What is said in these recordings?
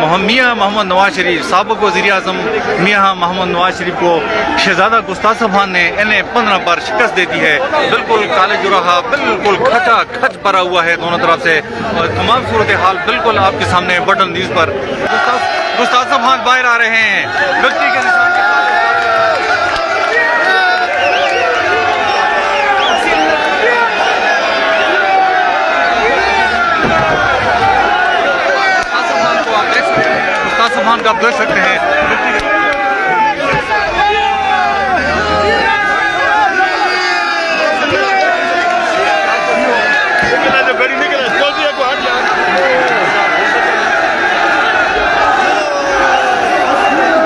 मियाँ मोहम्मद नवाज शरीफ साबिक़ वज़ीर-ए-आज़म मियाँ मोहम्मद नवाज शरीफ को शहजादा गुस्ताफ़ साहब ने इन्हें 15 बार शिकस्त दे दी है। बिल्कुल काले जुराहा बिल्कुल खचा खच भरा हुआ है दोनों तरफ से और तमाम सूरत हाल बिल्कुल आपके सामने बटन न्यूज़ पर। गुस्ताफ़ साहब बाहर आ रहे हैं व्यक्ति के निशान के साथ। सामान का आप देख सकते हैं।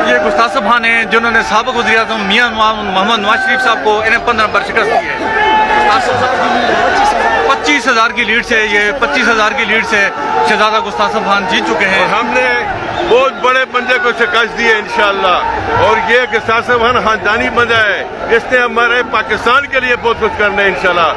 ये गुस्ताफ़ साहब हैं जिन्होंने साबिक़ वज़ीर-ए-आज़म मियाँ मोहम्मद नवाज शरीफ साहब को इन्हें 15 बार शिकस्त दी है। 25,000 की लीड से ये 25,000 की लीड से शहजादा गुस्ताफ़ साहब जीत चुके हैं। हमने बहुत बड़े बंदे को शिकस्त दी है इंशाअल्लाह और ये गुस्ताफ़ साहब खानदानी बंदा है, इसने हमारे पाकिस्तान के लिए बहुत कुछ करना है इंशाअल्लाह।